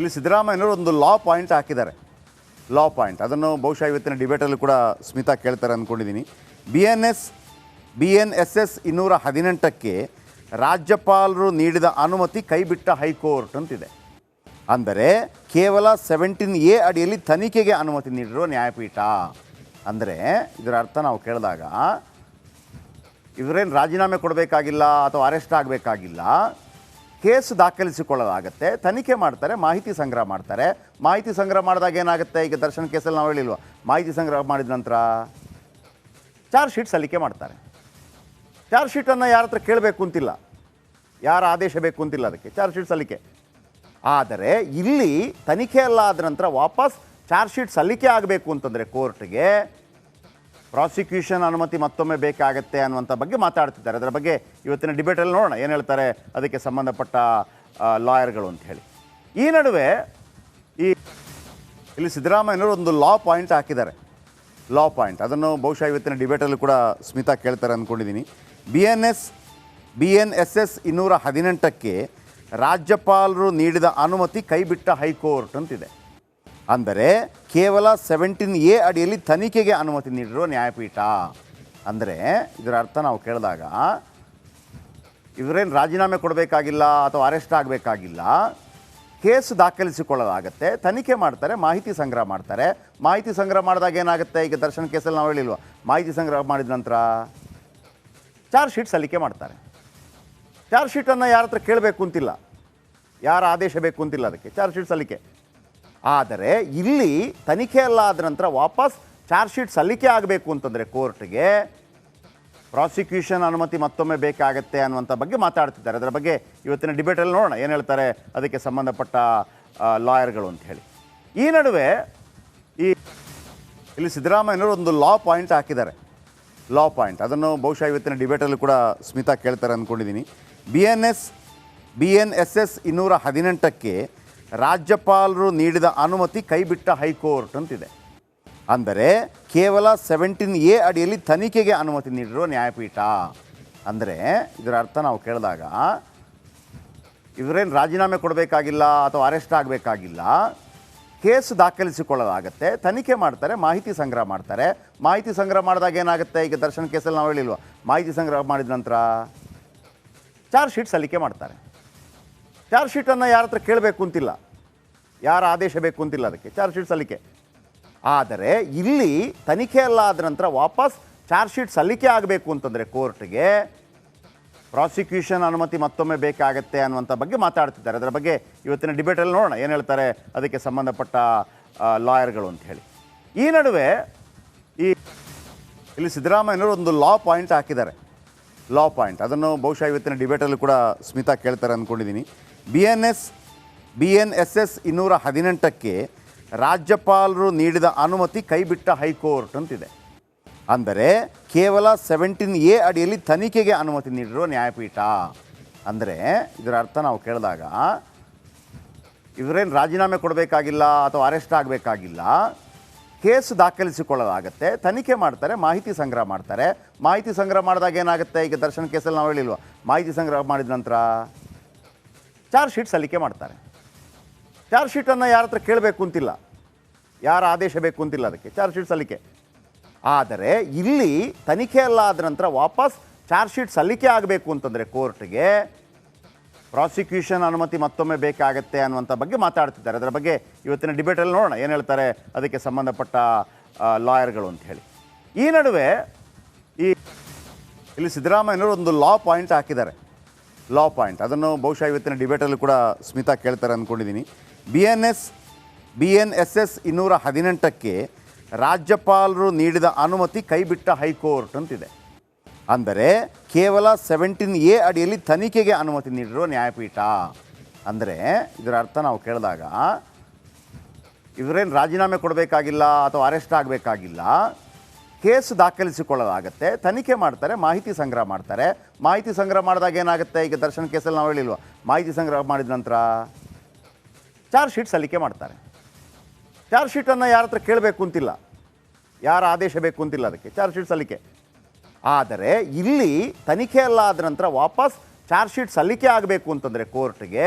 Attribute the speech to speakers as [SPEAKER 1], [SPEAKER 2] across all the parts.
[SPEAKER 1] ಇಲ್ಲಿ ಸಿದ್ದರಾಮಯ್ಯನವರು ಒಂದು ಲಾ ಪಾಯಿಂಟ್ ಹಾಕಿದ್ದಾರೆ. ಲಾ ಪಾಯಿಂಟ್ ಅದನ್ನು ಬಹುಶಃ ಇವತ್ತಿನ ಡಿಬೇಟಲ್ಲೂ ಕೂಡ ಸ್ಮಿತಾ ಕೇಳ್ತಾರೆ ಅಂದ್ಕೊಂಡಿದ್ದೀನಿ. BNSS 218ಕ್ಕೆ ರಾಜ್ಯಪಾಲರು ನೀಡಿದ ಅನುಮತಿ ಕೈಬಿಟ್ಟ ಹೈಕೋರ್ಟ್ ಅಂತಿದೆ. ಅಂದರೆ ಕೇವಲ 17A ಅಡಿಯಲ್ಲಿ ತನಿಖೆಗೆ ಅನುಮತಿ ನೀಡಿರುವ ನ್ಯಾಯಪೀಠ. ಅಂದರೆ ಇದರ ಅರ್ಥ ನಾವು ಕೇಳಿದಾಗ ಇವರೇನು ರಾಜೀನಾಮೆ ಕೊಡಬೇಕಾಗಿಲ್ಲ ಅಥವಾ ಅರೆಸ್ಟ್ ಆಗಬೇಕಾಗಿಲ್ಲ, ಕೇಸ್ ದಾಖಲಿಸಿಕೊಳ್ಳಲಾಗುತ್ತೆ, ತನಿಖೆ ಮಾಡ್ತಾರೆ, ಮಾಹಿತಿ ಸಂಗ್ರಹ ಮಾಡ್ತಾರೆ. ಮಾಹಿತಿ ಸಂಗ್ರಹ ಮಾಡಿದಾಗ ಏನಾಗುತ್ತೆ, ಈಗ ದರ್ಶನ್ ಕೇಸಲ್ಲಿ ನಾವು ಹೇಳಿಲ್ವ, ಮಾಹಿತಿ ಸಂಗ್ರಹ ಮಾಡಿದ ನಂತರ ಚಾರ್ಜ್ ಶೀಟ್ ಸಲ್ಲಿಕೆ ಮಾಡ್ತಾರೆ. ಚಾರ್ಜ್ ಶೀಟನ್ನು ಯಾರ ಹತ್ರ ಕೇಳಬೇಕು ಅಂತಿಲ್ಲ, ಯಾರ ಆದೇಶ ಬೇಕು ಅಂತಿಲ್ಲ, ಅದಕ್ಕೆ ಚಾರ್ಜ್ ಶೀಟ್ ಸಲ್ಲಿಕೆ. ಆದರೆ ಇಲ್ಲಿ ತನಿಖೆ ಎಲ್ಲ ಆದ ನಂತರ ವಾಪಸ್ ಚಾರ್ಜ್ ಶೀಟ್ ಸಲ್ಲಿಕೆ ಆಗಬೇಕು ಅಂತಂದರೆ ಕೋರ್ಟ್ಗೆ ಪ್ರಾಸಿಕ್ಯೂಷನ್ ಅನುಮತಿ ಮತ್ತೊಮ್ಮೆ ಬೇಕಾಗತ್ತೆ ಅನ್ನುವಂಥ ಬಗ್ಗೆ ಮಾತಾಡ್ತಿದ್ದಾರೆ. ಅದರ ಬಗ್ಗೆ ಇವತ್ತಿನ ಡಿಬೇಟಲ್ಲಿ ನೋಡೋಣ ಏನು ಹೇಳ್ತಾರೆ ಅದಕ್ಕೆ ಸಂಬಂಧಪಟ್ಟ ಲಾಯರ್ಗಳು ಅಂತ ಹೇಳಿ. ಈ ನಡುವೆ ಇಲ್ಲಿ ಸಿದ್ದರಾಮಯ್ಯನವರು ಒಂದು ಲಾ ಪಾಯಿಂಟ್ ಹಾಕಿದ್ದಾರೆ. ಲಾ ಪಾಯಿಂಟ್ ಅದನ್ನು ಬಹುಶಃ ಇವತ್ತಿನ ಡಿಬೇಟಲ್ಲೂ ಕೂಡ ಸ್ಮಿತಾ ಕೇಳ್ತಾರೆ ಅಂದ್ಕೊಂಡಿದ್ದೀನಿ. BNSS 218ಕ್ಕೆ ರಾಜ್ಯಪಾಲರು ನೀಡಿದ ಅನುಮತಿ ಕೈಬಿಟ್ಟ ಹೈಕೋರ್ಟ್ ಅಂತಿದೆ. ಅಂದರೆ ಕೇವಲ 17A ಅಡಿಯಲ್ಲಿ ತನಿಖೆಗೆ ಅನುಮತಿ ನೀಡಿರುವ ನ್ಯಾಯಪೀಠ. ಅಂದರೆ ಇದರ ಅರ್ಥ ನಾವು ಕೇಳಿದಾಗ ಇವರೇನು ರಾಜೀನಾಮೆ ಕೊಡಬೇಕಾಗಿಲ್ಲ ಅಥವಾ ಅರೆಸ್ಟ್ ಆಗಬೇಕಾಗಿಲ್ಲ, ಕೇಸ್ ದಾಖಲಿಸಿಕೊಳ್ಳಲಾಗುತ್ತೆ, ತನಿಖೆ ಮಾಡ್ತಾರೆ, ಮಾಹಿತಿ ಸಂಗ್ರಹ ಮಾಡ್ತಾರೆ. ಮಾಹಿತಿ ಸಂಗ್ರಹ ಮಾಡಿದಾಗ ಏನಾಗುತ್ತೆ, ಈಗ ದರ್ಶನ್ ಕೇಸಲ್ಲಿ ನಾವು ಹೇಳಿಲ್ವ, ಮಾಹಿತಿ ಸಂಗ್ರಹ ಮಾಡಿದ ನಂತರ ಚಾರ್ಜ್ ಶೀಟ್ ಸಲ್ಲಿಕೆ ಮಾಡ್ತಾರೆ. ಚಾರ್ಜ್ ಶೀಟನ್ನು ಯಾರ ಹತ್ರ ಕೇಳಬೇಕು ಅಂತಿಲ್ಲ, ಯಾರ ಆದೇಶ ಬೇಕು ಅಂತಿಲ್ಲ, ಅದಕ್ಕೆ ಚಾರ್ಜ್ ಶೀಟ್ ಸಲ್ಲಿಕೆ. ಆದರೆ ಇಲ್ಲಿ ತನಿಖೆ ಎಲ್ಲ ಆದ ನಂತರ ವಾಪಸ್ ಚಾರ್ಜ್ ಶೀಟ್ ಸಲ್ಲಿಕೆ ಆಗಬೇಕು ಅಂತಂದರೆ ಕೋರ್ಟ್ಗೆ ಪ್ರಾಸಿಕ್ಯೂಷನ್ ಅನುಮತಿ ಮತ್ತೊಮ್ಮೆ ಬೇಕಾಗತ್ತೆ ಅನ್ನುವಂಥ ಬಗ್ಗೆ ಮಾತಾಡ್ತಿದ್ದಾರೆ. ಅದರ ಬಗ್ಗೆ ಇವತ್ತಿನ ಡಿಬೇಟಲ್ಲಿ ನೋಡೋಣ ಏನು ಹೇಳ್ತಾರೆ ಅದಕ್ಕೆ ಸಂಬಂಧಪಟ್ಟ ಲಾಯರ್ಗಳು ಅಂತ ಹೇಳಿ. ಈ ನಡುವೆ ಇಲ್ಲಿ ಸಿದ್ದರಾಮಯ್ಯನವರು ಒಂದು ಲಾ ಪಾಯಿಂಟ್ ಹಾಕಿದ್ದಾರೆ. ಲಾ ಪಾಯಿಂಟ್ ಅದನ್ನು ಬಹುಶಃ ಇವತ್ತಿನ ಡಿಬೇಟಲ್ಲೂ ಕೂಡ ಸ್ಮಿತಾ ಕೇಳ್ತಾರೆ ಅಂದ್ಕೊಂಡಿದ್ದೀನಿ. BNSS 218ಕ್ಕೆ ರಾಜ್ಯಪಾಲರು ನೀಡಿದ ಅನುಮತಿ ಕೈಬಿಟ್ಟ ಹೈಕೋರ್ಟ್ ಅಂತಿದೆ. ಅಂದರೆ ಕೇವಲ 17A ಅಡಿಯಲ್ಲಿ ತನಿಖೆಗೆ ಅನುಮತಿ ನೀಡಿರುವ ನ್ಯಾಯಪೀಠ. ಅಂದರೆ ಇದರ ಅರ್ಥ ನಾವು ಕೇಳಿದಾಗ ಇವರೇನು ರಾಜೀನಾಮೆ ಕೊಡಬೇಕಾಗಿಲ್ಲ ಅಥವಾ ಅರೆಸ್ಟ್ ಆಗಬೇಕಾಗಿಲ್ಲ, ಕೇಸ್ ದಾಖಲಿಸಿಕೊಳ್ಳಲಾಗುತ್ತೆ, ತನಿಖೆ ಮಾಡ್ತಾರೆ, ಮಾಹಿತಿ ಸಂಗ್ರಹ ಮಾಡ್ತಾರೆ. ಮಾಹಿತಿ ಸಂಗ್ರಹ ಮಾಡಿದಾಗ ಏನಾಗುತ್ತೆ, ಈಗ ದರ್ಶನ್ ಕೇಸಲ್ಲಿ ನಾವು ಹೇಳಿಲ್ವ, ಮಾಹಿತಿ ಸಂಗ್ರಹ ಮಾಡಿದ ನಂತರ ಚಾರ್ಜ್ ಶೀಟ್ ಸಲ್ಲಿಕೆ ಮಾಡ್ತಾರೆ. ಚಾರ್ಜ್ ಶೀಟನ್ನು ಯಾರ ಹತ್ರ ಕೇಳಬೇಕು ಅಂತಿಲ್ಲ, ಯಾರ ಆದೇಶ ಬೇಕು ಅಂತಿಲ್ಲ, ಅದಕ್ಕೆ ಚಾರ್ಜ್ ಶೀಟ್ ಸಲ್ಲಿಕೆ. ಆದರೆ ಇಲ್ಲಿ ತನಿಖೆ ಎಲ್ಲ ಆದ ನಂತರ ವಾಪಸ್ ಚಾರ್ಜ್ ಶೀಟ್ ಸಲ್ಲಿಕೆ ಆಗಬೇಕು ಅಂತಂದರೆ ಕೋರ್ಟ್ಗೆ ಪ್ರಾಸಿಕ್ಯೂಷನ್ ಅನುಮತಿ ಮತ್ತೊಮ್ಮೆ ಬೇಕಾಗತ್ತೆ ಅನ್ನುವಂಥ ಬಗ್ಗೆ ಮಾತಾಡ್ತಿದ್ದಾರೆ. ಅದರ ಬಗ್ಗೆ ಇವತ್ತಿನ ಡಿಬೇಟಲ್ಲಿ ನೋಡೋಣ ಏನು ಹೇಳ್ತಾರೆ ಅದಕ್ಕೆ ಸಂಬಂಧಪಟ್ಟ ಲಾಯರ್ಗಳು ಅಂತ ಹೇಳಿ. ಈ ನಡುವೆ ಇಲ್ಲಿ ಸಿದ್ದರಾಮಯ್ಯನವರು ಒಂದು ಲಾ ಪಾಯಿಂಟ್ ಹಾಕಿದ್ದಾರೆ. ಲಾ ಪಾಯಿಂಟ್ ಅದನ್ನು ಬಹುಶಃ ಇವತ್ತಿನ ಡಿಬೇಟಲ್ಲೂ ಕೂಡ ಸ್ಮಿತಾ ಕೇಳ್ತಾರೆ ಅಂದ್ಕೊಂಡಿದ್ದೀನಿ. BNSS 218ಕ್ಕೆ ರಾಜ್ಯಪಾಲರು ನೀಡಿದ ಅನುಮತಿ ಕೈಬಿಟ್ಟ ಹೈಕೋರ್ಟ್ ಅಂತಿದೆ. ಅಂದರೆ ಕೇವಲ 17A ಅಡಿಯಲ್ಲಿ ತನಿಖೆಗೆ ಅನುಮತಿ ನೀಡಿರುವ ನ್ಯಾಯಪೀಠ. ಅಂದರೆ ಇದರ ಅರ್ಥ ನಾವು ಕೇಳಿದಾಗ ಇವರೇನು ರಾಜೀನಾಮೆ ಕೊಡಬೇಕಾಗಿಲ್ಲ ಅಥವಾ ಅರೆಸ್ಟ್ ಆಗಬೇಕಾಗಿಲ್ಲ, ಕೇಸ್ ದಾಖಲಿಸಿಕೊಳ್ಳಲಾಗುತ್ತೆ, ತನಿಖೆ ಮಾಡ್ತಾರೆ, ಮಾಹಿತಿ ಸಂಗ್ರಹ ಮಾಡ್ತಾರೆ. ಮಾಹಿತಿ ಸಂಗ್ರಹ ಮಾಡಿದಾಗ ಏನಾಗುತ್ತೆ, ಈಗ ದರ್ಶನ್ ಕೇಸಲ್ಲಿ ನಾವು ಹೇಳಿಲ್ವ, ಮಾಹಿತಿ ಸಂಗ್ರಹ ಮಾಡಿದ ನಂತರ ಚಾರ್ಜ್ ಶೀಟ್ ಸಲ್ಲಿಕೆ ಮಾಡ್ತಾರೆ. ಚಾರ್ಜ್ ಶೀಟನ್ನು ಯಾರ ಹತ್ರ ಕೇಳಬೇಕು ಅಂತಿಲ್ಲ, ಯಾರ ಆದೇಶ ಬೇಕು ಅಂತಿಲ್ಲ, ಅದಕ್ಕೆ ಚಾರ್ಜ್ ಶೀಟ್ ಸಲ್ಲಿಕೆ. ಆದರೆ ಇಲ್ಲಿ ತನಿಖೆ ಎಲ್ಲ ಆದ ನಂತರ ವಾಪಸ್ ಚಾರ್ಜ್ ಶೀಟ್ ಸಲ್ಲಿಕೆ ಆಗಬೇಕು ಅಂತಂದರೆ ಕೋರ್ಟ್ಗೆ ಪ್ರಾಸಿಕ್ಯೂಷನ್ ಅನುಮತಿ ಮತ್ತೊಮ್ಮೆ ಬೇಕಾಗತ್ತೆ ಅನ್ನುವಂಥ ಬಗ್ಗೆ ಮಾತಾಡ್ತಿದ್ದಾರೆ. ಅದರ ಬಗ್ಗೆ ಇವತ್ತಿನ ಡಿಬೇಟಲ್ಲಿ ನೋಡೋಣ ಏನು ಹೇಳ್ತಾರೆ ಅದಕ್ಕೆ ಸಂಬಂಧಪಟ್ಟ ಲಾಯರ್ಗಳು ಅಂತ ಹೇಳಿ. ಈ ನಡುವೆ ಇಲ್ಲಿ ಸಿದ್ದರಾಮಯ್ಯನವರು ಒಂದು ಲಾ ಪಾಯಿಂಟ್ ಹಾಕಿದ್ದಾರೆ. ಲಾ ಪಾಯಿಂಟ್ ಅದನ್ನು ಬಹುಶಃ ಇವತ್ತಿನ ಡಿಬೇಟಲ್ಲೂ ಕೂಡ ಸ್ಮಿತಾ ಕೇಳ್ತಾರೆ ಅಂದ್ಕೊಂಡಿದ್ದೀನಿ. BNSS 218ಕ್ಕೆ ರಾಜ್ಯಪಾಲರು ನೀಡಿದ ಅನುಮತಿ ಕೈಬಿಟ್ಟ ಹೈಕೋರ್ಟ್ ಅಂತಿದೆ. ಅಂದರೆ ಕೇವಲ 17A ಅಡಿಯಲ್ಲಿ ತನಿಖೆಗೆ ಅನುಮತಿ ನೀಡಿರುವ ನ್ಯಾಯಪೀಠ. ಅಂದರೆ ಇದರ ಅರ್ಥ ನಾವು ಕೇಳಿದಾಗ ಇವರೇನು ರಾಜೀನಾಮೆ ಕೊಡಬೇಕಾಗಿಲ್ಲ ಅಥವಾ ಅರೆಸ್ಟ್ ಆಗಬೇಕಾಗಿಲ್ಲ, ಕೇಸ್ ದಾಖಲಿಸಿಕೊಳ್ಳಲಾಗುತ್ತೆ, ತನಿಖೆ ಮಾಡ್ತಾರೆ, ಮಾಹಿತಿ ಸಂಗ್ರಹ ಮಾಡ್ತಾರೆ. ಮಾಹಿತಿ ಸಂಗ್ರಹ ಮಾಡಿದಾಗ ಏನಾಗುತ್ತೆ, ಈಗ ದರ್ಶನ್ ಕೇಸಲ್ಲಿ ನಾವು ಹೇಳಿಲ್ವ, ಮಾಹಿತಿ ಸಂಗ್ರಹ ಮಾಡಿದ ನಂತರ ಚಾರ್ಜ್ ಶೀಟ್ ಸಲ್ಲಿಕೆ ಮಾಡ್ತಾರೆ. ಚಾರ್ಜ್ ಶೀಟನ್ನು ಯಾರ ಹತ್ರ ಕೇಳಬೇಕು ಅಂತಿಲ್ಲ, ಯಾರ ಆದೇಶ ಬೇಕು ಅಂತಿಲ್ಲ, ಅದಕ್ಕೆ ಚಾರ್ಜ್ ಶೀಟ್ ಸಲ್ಲಿಕೆ. ಆದರೆ ಇಲ್ಲಿ ತನಿಖೆ ಎಲ್ಲ ಆದ ನಂತರ ವಾಪಸ್ ಚಾರ್ಜ್ ಶೀಟ್ ಸಲ್ಲಿಕೆ ಆಗಬೇಕು ಅಂತಂದರೆ ಕೋರ್ಟ್ಗೆ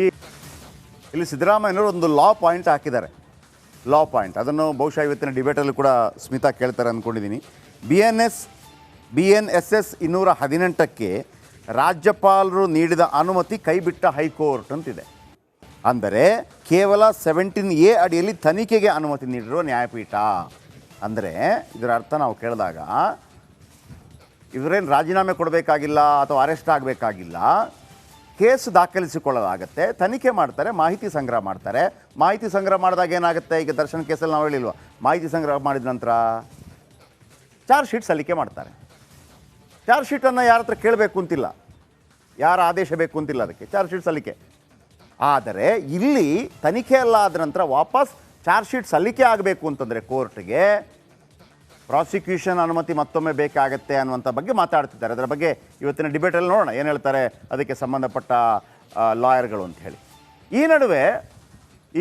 [SPEAKER 1] ಈ ಇಲ್ಲಿ ಸಿದ್ದರಾಮಯ್ಯನವರು ಒಂದು ಲಾ ಪಾಯಿಂಟ್ ಹಾಕಿದ್ದಾರೆ. ಲಾ ಪಾಯಿಂಟ್ ಅದನ್ನು ಬಹುಶಃ ಇವತ್ತಿನ ಡಿಬೇಟಲ್ಲೂ ಕೂಡ ಸ್ಮಿತಾ ಕೇಳ್ತಾರೆ ಅಂದ್ಕೊಂಡಿದ್ದೀನಿ. BNSS 218ಕ್ಕೆ ರಾಜ್ಯಪಾಲರು ನೀಡಿದ ಅನುಮತಿ ಕೈಬಿಟ್ಟ ಹೈಕೋರ್ಟ್ ಅಂತಿದೆ. ಅಂದರೆ ಕೇವಲ 17A ಅಡಿಯಲ್ಲಿ ತನಿಖೆಗೆ ಅನುಮತಿ ನೀಡಿರುವ ನ್ಯಾಯಪೀಠ. ಅಂದರೆ ಇದರ ಅರ್ಥ ನಾವು ಕೇಳಿದಾಗ ಇವರೇನು ರಾಜೀನಾಮೆ ಕೊಡಬೇಕಾಗಿಲ್ಲ ಅಥವಾ ಅರೆಸ್ಟ್ ಆಗಬೇಕಾಗಿಲ್ಲ, ಕೇಸ್ ದಾಖಲಿಸಿಕೊಳ್ಳಲಾಗುತ್ತೆ, ತನಿಖೆ ಮಾಡ್ತಾರೆ, ಮಾಹಿತಿ ಸಂಗ್ರಹ ಮಾಡ್ತಾರೆ. ಮಾಹಿತಿ ಸಂಗ್ರಹ ಮಾಡಿದಾಗ ಏನಾಗುತ್ತೆ, ಈಗ ದರ್ಶನ್ ಕೇಸಲ್ಲಿ ನಾವು ಹೇಳಿಲ್ವ, ಮಾಹಿತಿ ಸಂಗ್ರಹ ಮಾಡಿದ ನಂತರ ಚಾರ್ಜ್ ಶೀಟ್ ಸಲ್ಲಿಕೆ ಮಾಡ್ತಾರೆ. ಚಾರ್ಜ್ ಶೀಟನ್ನು ಯಾರ ಹತ್ರ ಕೇಳಬೇಕು ಅಂತಿಲ್ಲ, ಯಾರ ಆದೇಶ ಬೇಕು ಅಂತಿಲ್ಲ, ಅದಕ್ಕೆ ಚಾರ್ಜ್ ಶೀಟ್ ಸಲ್ಲಿಕೆ. ಆದರೆ ಇಲ್ಲಿ ತನಿಖೆ ಎಲ್ಲ ಆದ ನಂತರ ವಾಪಸ್ ಚಾರ್ಜ್ ಶೀಟ್ ಸಲ್ಲಿಕೆ ಆಗಬೇಕು ಅಂತಂದರೆ ಕೋರ್ಟ್ಗೆ ಪ್ರಾಸಿಕ್ಯೂಷನ್ ಅನುಮತಿ ಮತ್ತೊಮ್ಮೆ ಬೇಕಾಗತ್ತೆ ಅನ್ನುವಂಥ ಬಗ್ಗೆ ಮಾತಾಡ್ತಿದ್ದಾರೆ. ಅದರ ಬಗ್ಗೆ ಇವತ್ತಿನ ಡಿಬೇಟಲ್ಲಿ ನೋಡೋಣ ಏನು ಹೇಳ್ತಾರೆ ಅದಕ್ಕೆ ಸಂಬಂಧಪಟ್ಟ ಲಾಯರ್ಗಳು ಅಂತ ಹೇಳಿ. ಈ ನಡುವೆ